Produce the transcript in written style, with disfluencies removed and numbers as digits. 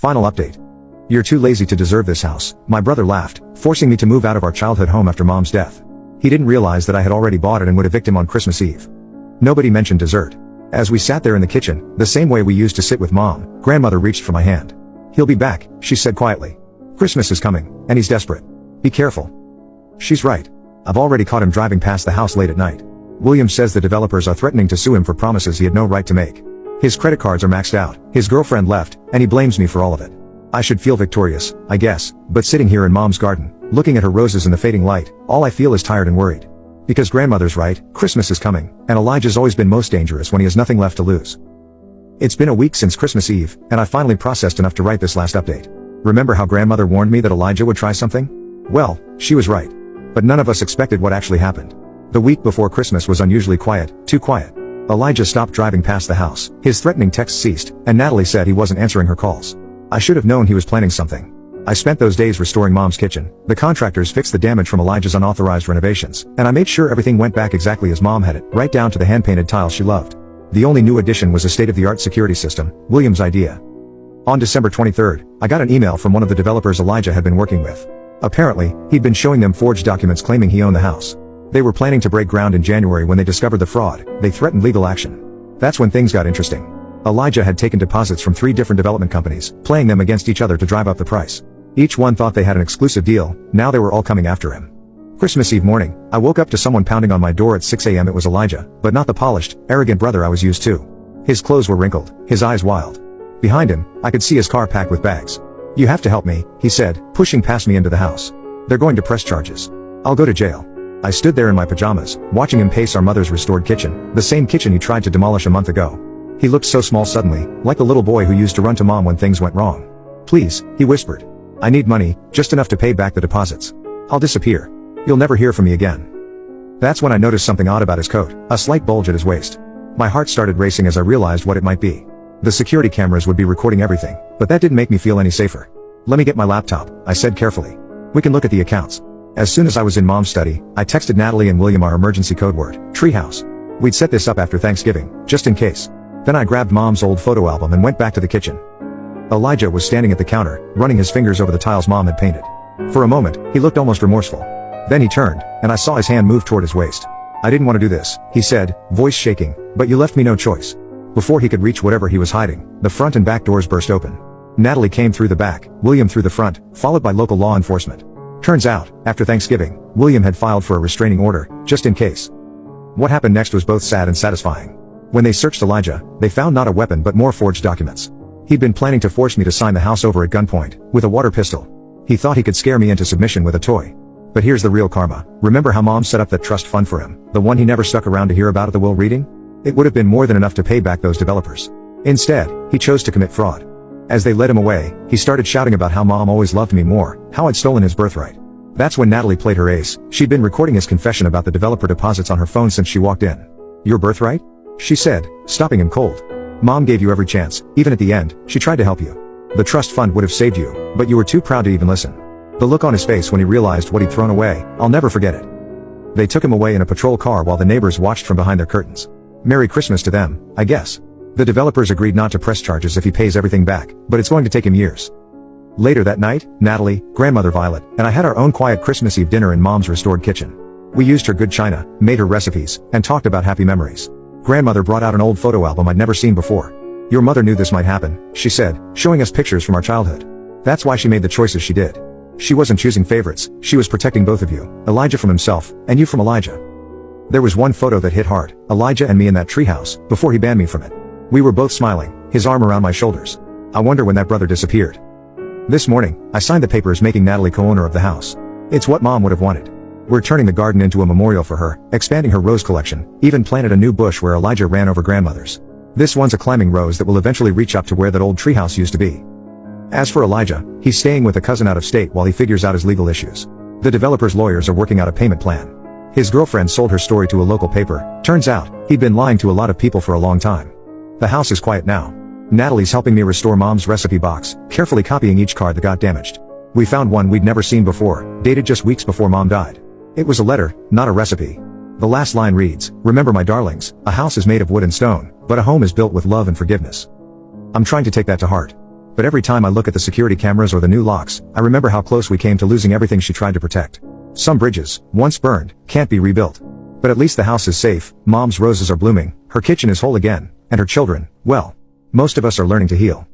Final update. You're too lazy to deserve this house, my brother laughed, forcing me to move out of our childhood home after Mom's death. He didn't realize that I had already bought it and would evict him on Christmas Eve. Nobody mentioned dessert. As we sat there in the kitchen, the same way we used to sit with Mom, Grandmother reached for my hand. He'll be back, she said quietly. Christmas is coming, and he's desperate. Be careful. She's right. I've already caught him driving past the house late at night. William says the developers are threatening to sue him for promises he had no right to make. His credit cards are maxed out, his girlfriend left, and he blames me for all of it. I should feel victorious, I guess, but sitting here in Mom's garden, looking at her roses in the fading light, all I feel is tired and worried. Because Grandmother's right, Christmas is coming, and Elijah's always been most dangerous when he has nothing left to lose. It's been a week since Christmas Eve, and I finally processed enough to write this last update. Remember how Grandmother warned me that Elijah would try something? Well, she was right. But none of us expected what actually happened. The week before Christmas was unusually quiet, too quiet. Elijah stopped driving past the house, his threatening texts ceased, and Natalie said he wasn't answering her calls. I should have known he was planning something. I spent those days restoring Mom's kitchen. The contractors fixed the damage from Elijah's unauthorized renovations, and I made sure everything went back exactly as Mom had it, right down to the hand-painted tiles she loved. The only new addition was a state-of-the-art security system, William's idea. On December 23rd, I got an email from one of the developers Elijah had been working with. Apparently, he'd been showing them forged documents claiming he owned the house. They were planning to break ground in January when they discovered the fraud. They threatened legal action. That's when things got interesting. Elijah had taken deposits from 3 different development companies, playing them against each other to drive up the price. Each one thought they had an exclusive deal, now they were all coming after him. Christmas Eve morning, I woke up to someone pounding on my door at 6 a.m. It was Elijah, but not the polished, arrogant brother I was used to. His clothes were wrinkled, his eyes wild. Behind him, I could see his car packed with bags. You have to help me, he said, pushing past me into the house. They're going to press charges. I'll go to jail. I stood there in my pajamas, watching him pace our mother's restored kitchen, the same kitchen he tried to demolish a month ago. He looked so small suddenly, like the little boy who used to run to Mom when things went wrong. Please, he whispered. I need money, just enough to pay back the deposits. I'll disappear. You'll never hear from me again. That's when I noticed something odd about his coat, a slight bulge at his waist. My heart started racing as I realized what it might be. The security cameras would be recording everything, but that didn't make me feel any safer. Let me get my laptop, I said carefully. We can look at the accounts. As soon as I was in Mom's study, I texted Natalie and William our emergency code word, treehouse. We'd set this up after Thanksgiving, just in case. Then I grabbed Mom's old photo album and went back to the kitchen. Elijah was standing at the counter, running his fingers over the tiles Mom had painted. For a moment, he looked almost remorseful. Then he turned, and I saw his hand move toward his waist. I didn't want to do this, he said, voice shaking, but you left me no choice. Before he could reach whatever he was hiding, the front and back doors burst open. Natalie came through the back, William through the front, followed by local law enforcement. Turns out, after Thanksgiving, William had filed for a restraining order, just in case. What happened next was both sad and satisfying. When they searched Elijah, they found not a weapon but more forged documents. He'd been planning to force me to sign the house over at gunpoint, with a water pistol. He thought he could scare me into submission with a toy. But here's the real karma. Remember how Mom set up that trust fund for him, the one he never stuck around to hear about at the will reading? It would have been more than enough to pay back those developers. Instead, he chose to commit fraud. As they led him away, he started shouting about how Mom always loved me more, how I'd stolen his birthright. That's when Natalie played her ace. She'd been recording his confession about the developer deposits on her phone since she walked in. Your birthright? She said, stopping him cold. Mom gave you every chance, even at the end, she tried to help you. The trust fund would have saved you, but you were too proud to even listen. The look on his face when he realized what he'd thrown away, I'll never forget it. They took him away in a patrol car while the neighbors watched from behind their curtains. Merry Christmas to them, I guess. The developers agreed not to press charges if he pays everything back, but it's going to take him years. Later that night, Natalie, Grandmother Violet, and I had our own quiet Christmas Eve dinner in Mom's restored kitchen. We used her good china, made her recipes, and talked about happy memories. Grandmother brought out an old photo album I'd never seen before. Your mother knew this might happen, she said, showing us pictures from our childhood. That's why she made the choices she did. She wasn't choosing favorites, she was protecting both of you, Elijah from himself, and you from Elijah. There was one photo that hit hard, Elijah and me in that treehouse, before he banned me from it. We were both smiling, his arm around my shoulders. I wonder when that brother disappeared. This morning, I signed the papers making Natalie co-owner of the house. It's what Mom would have wanted. We're turning the garden into a memorial for her, expanding her rose collection, even planted a new bush where Elijah ran over Grandmother's. This one's a climbing rose that will eventually reach up to where that old treehouse used to be. As for Elijah, he's staying with a cousin out of state while he figures out his legal issues. The developer's lawyers are working out a payment plan. His girlfriend sold her story to a local paper. Turns out, he'd been lying to a lot of people for a long time. The house is quiet now. Natalie's helping me restore Mom's recipe box, carefully copying each card that got damaged. We found one we'd never seen before, dated just weeks before Mom died. It was a letter, not a recipe. The last line reads, "Remember my darlings, a house is made of wood and stone, but a home is built with love and forgiveness." I'm trying to take that to heart. But every time I look at the security cameras or the new locks, I remember how close we came to losing everything she tried to protect. Some bridges, once burned, can't be rebuilt. But at least the house is safe, Mom's roses are blooming, her kitchen is whole again, and her children, well, most of us are learning to heal.